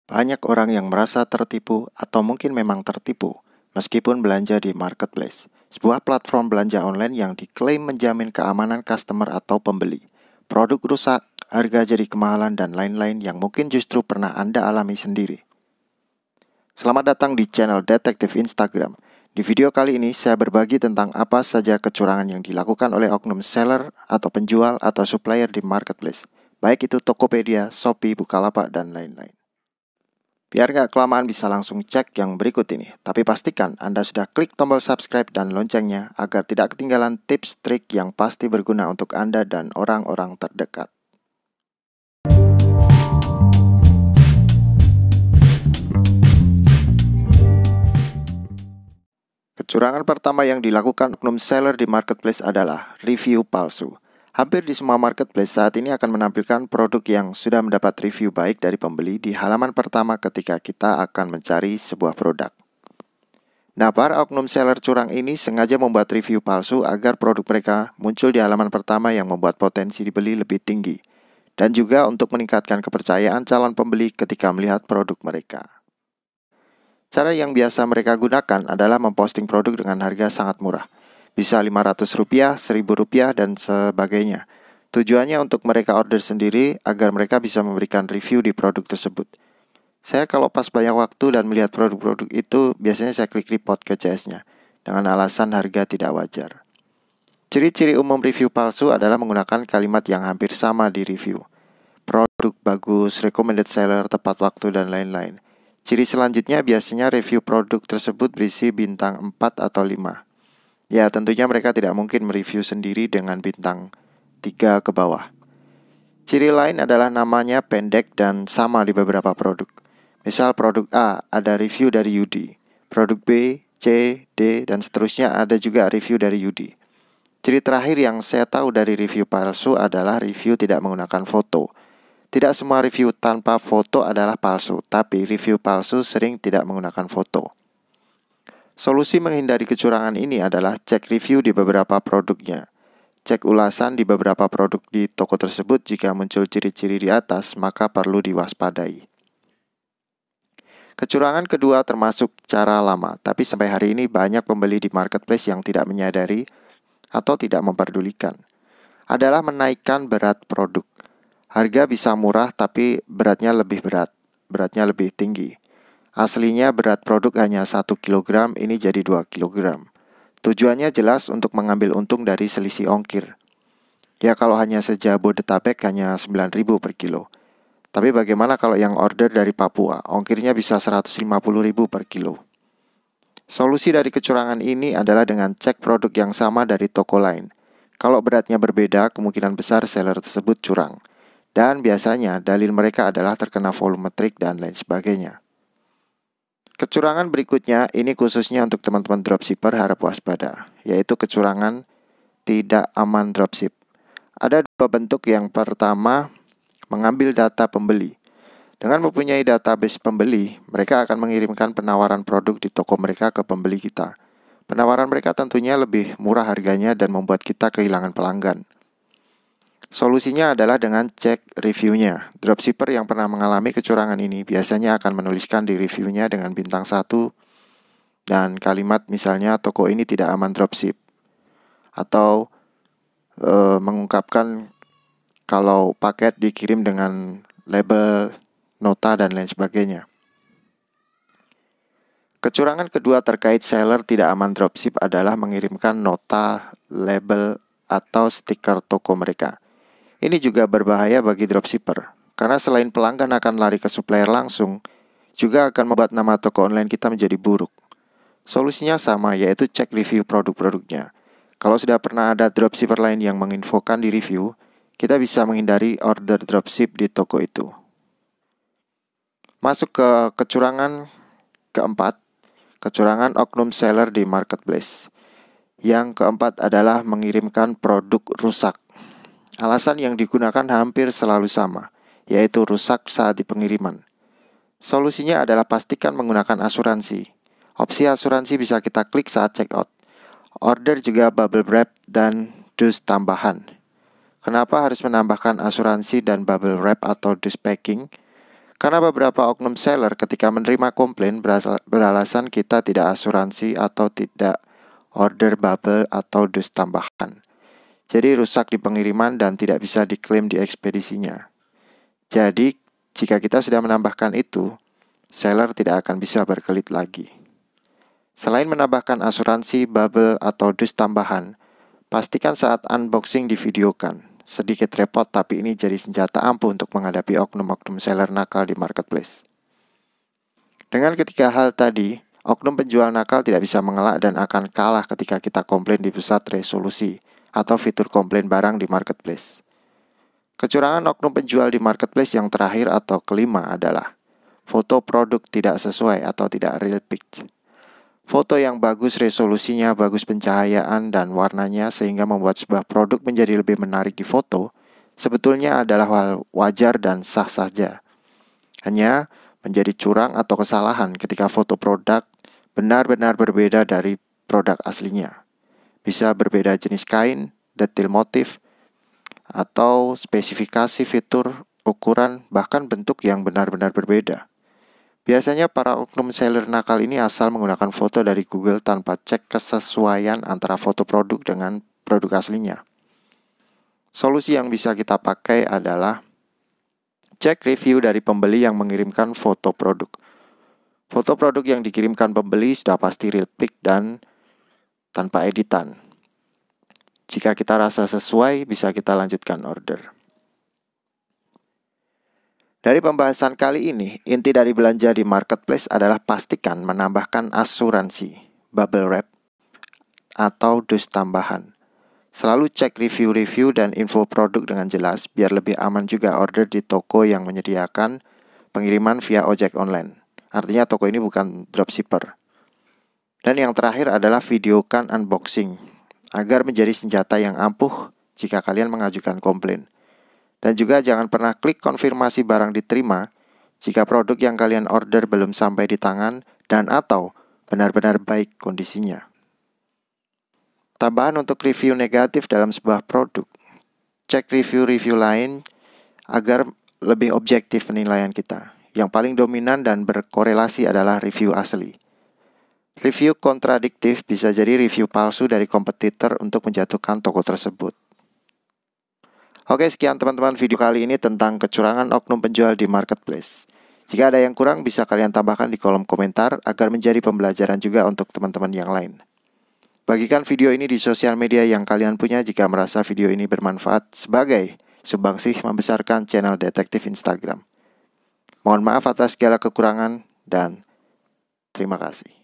Banyak orang yang merasa tertipu atau mungkin memang tertipu meskipun belanja di marketplace, sebuah platform belanja online yang diklaim menjamin keamanan customer atau pembeli. Produk rusak, harga jadi kemahalan, dan lain-lain yang mungkin justru pernah Anda alami sendiri. Selamat datang di channel Detektif Instagram. Di video kali ini saya berbagi tentang apa saja kecurangan yang dilakukan oleh oknum seller atau penjual atau supplier di marketplace, baik itu Tokopedia, Shopee, Bukalapak, dan lain-lain. Biar gak kelamaan bisa langsung cek yang berikut ini. Tapi pastikan Anda sudah klik tombol subscribe dan loncengnya agar tidak ketinggalan tips trik yang pasti berguna untuk Anda dan orang-orang terdekat. Kecurangan pertama yang dilakukan oknum seller di marketplace adalah review palsu. Hampir di semua marketplace saat ini akan menampilkan produk yang sudah mendapat review baik dari pembeli di halaman pertama ketika kita akan mencari sebuah produk. Nah, para oknum seller curang ini sengaja membuat review palsu agar produk mereka muncul di halaman pertama yang membuat potensi dibeli lebih tinggi, dan juga untuk meningkatkan kepercayaan calon pembeli ketika melihat produk mereka. Cara yang biasa mereka gunakan adalah memposting produk dengan harga sangat murah. Bisa Rp500, Rp1.000, dan sebagainya. Tujuannya untuk mereka order sendiri agar mereka bisa memberikan review di produk tersebut. Saya kalau pas banyak waktu dan melihat produk-produk itu, biasanya saya klik report ke CS-nya dengan alasan harga tidak wajar. Ciri-ciri umum review palsu adalah menggunakan kalimat yang hampir sama di review. Produk bagus, recommended seller, tepat waktu, dan lain-lain. Ciri selanjutnya biasanya review produk tersebut berisi bintang 4 atau 5. Ya, tentunya mereka tidak mungkin mereview sendiri dengan bintang 3 ke bawah. Ciri lain adalah namanya pendek dan sama di beberapa produk. Misal produk A ada review dari Yudi, produk B, C, D, dan seterusnya ada juga review dari Yudi. Ciri terakhir yang saya tahu dari review palsu adalah review tidak menggunakan foto. Tidak semua review tanpa foto adalah palsu, tapi review palsu sering tidak menggunakan foto. Solusi menghindari kecurangan ini adalah cek review di beberapa produknya. Cek ulasan di beberapa produk di toko tersebut. Jika muncul ciri-ciri di atas, maka perlu diwaspadai. Kecurangan kedua termasuk cara lama, tapi sampai hari ini banyak pembeli di marketplace yang tidak menyadari atau tidak memperdulikan. Adalah menaikkan berat produk. Harga bisa murah tapi beratnya lebih tinggi. Aslinya berat produk hanya 1 kg, ini jadi 2 kg. Tujuannya jelas untuk mengambil untung dari selisih ongkir. Ya, kalau hanya sejabodetabek hanya 9.000 per kilo. Tapi bagaimana kalau yang order dari Papua, ongkirnya bisa 150.000 per kilo. Solusi dari kecurangan ini adalah dengan cek produk yang sama dari toko lain. Kalau beratnya berbeda, kemungkinan besar seller tersebut curang. Dan biasanya dalil mereka adalah terkena volumetrik dan lain sebagainya. Kecurangan berikutnya, ini khususnya untuk teman-teman dropshipper harap waspada, yaitu kecurangan tidak aman dropship. Ada dua bentuk. Yang pertama, mengambil data pembeli. Dengan mempunyai database pembeli, mereka akan mengirimkan penawaran produk di toko mereka ke pembeli kita. Penawaran mereka tentunya lebih murah harganya dan membuat kita kehilangan pelanggan. Solusinya adalah dengan cek reviewnya. Dropshipper yang pernah mengalami kecurangan ini biasanya akan menuliskan di reviewnya dengan bintang 1 dan kalimat misalnya toko ini tidak aman dropship. Atau mengungkapkan kalau paket dikirim dengan label nota dan lain sebagainya. Kecurangan kedua terkait seller tidak aman dropship adalah mengirimkan nota, label, atau stiker toko mereka. Ini juga berbahaya bagi dropshipper, karena selain pelanggan akan lari ke supplier langsung, juga akan membuat nama toko online kita menjadi buruk. Solusinya sama, yaitu cek review produk-produknya. Kalau sudah pernah ada dropshipper lain yang menginfokan di review, kita bisa menghindari order dropship di toko itu. Masuk ke kecurangan keempat, kecurangan oknum seller di marketplace. Yang keempat adalah mengirimkan produk rusak. Alasan yang digunakan hampir selalu sama, yaitu rusak saat di pengiriman. Solusinya adalah pastikan menggunakan asuransi. Opsi asuransi bisa kita klik saat check out. Order juga bubble wrap dan dus tambahan. Kenapa harus menambahkan asuransi dan bubble wrap atau dus packing? Karena beberapa oknum seller ketika menerima komplain beralasan kita tidak asuransi atau tidak order bubble atau dus tambahan. Jadi rusak di pengiriman dan tidak bisa diklaim di ekspedisinya. Jadi jika kita sudah menambahkan itu, seller tidak akan bisa berkelit lagi. Selain menambahkan asuransi, bubble, atau dus tambahan, pastikan saat unboxing divideokan. Sedikit repot, tapi ini jadi senjata ampuh untuk menghadapi oknum-oknum seller nakal di marketplace. Dengan ketiga hal tadi, oknum penjual nakal tidak bisa mengelak dan akan kalah ketika kita komplain di pusat resolusi atau fitur komplain barang di marketplace. Kecurangan oknum penjual di marketplace yang terakhir atau kelima adalah foto produk tidak sesuai atau tidak real pic. Foto yang bagus resolusinya, bagus pencahayaan dan warnanya sehingga membuat sebuah produk menjadi lebih menarik di foto, sebetulnya adalah hal wajar dan sah saja. Hanya menjadi curang atau kesalahan ketika foto produk benar-benar berbeda dari produk aslinya. Bisa berbeda jenis kain, detail motif, atau spesifikasi fitur, ukuran, bahkan bentuk yang benar-benar berbeda. Biasanya para oknum seller nakal ini asal menggunakan foto dari Google tanpa cek kesesuaian antara foto produk dengan produk aslinya. Solusi yang bisa kita pakai adalah cek review dari pembeli yang mengirimkan foto produk. Foto produk yang dikirimkan pembeli sudah pasti real pic dan tanpa editan. Jika kita rasa sesuai, bisa kita lanjutkan order. Dari pembahasan kali ini, inti dari belanja di marketplace adalah pastikan menambahkan asuransi, bubble wrap, atau dus tambahan. Selalu cek review-review dan info produk dengan jelas, biar lebih aman juga order di toko yang menyediakan pengiriman via ojek online. Artinya toko ini bukan dropshipper. Dan yang terakhir adalah videokan unboxing, agar menjadi senjata yang ampuh jika kalian mengajukan komplain. Dan juga jangan pernah klik konfirmasi barang diterima jika produk yang kalian order belum sampai di tangan dan atau benar-benar baik kondisinya. Tambahan untuk review negatif dalam sebuah produk. Cek review-review lain agar lebih objektif penilaian kita. Yang paling dominan dan berkorelasi adalah review asli. Review kontradiktif bisa jadi review palsu dari kompetitor untuk menjatuhkan toko tersebut. Oke, sekian teman-teman video kali ini tentang kecurangan oknum penjual di marketplace. Jika ada yang kurang, bisa kalian tambahkan di kolom komentar agar menjadi pembelajaran juga untuk teman-teman yang lain. Bagikan video ini di sosial media yang kalian punya jika merasa video ini bermanfaat sebagai sumbangsih membesarkan channel Detektif Instagram. Mohon maaf atas segala kekurangan dan terima kasih.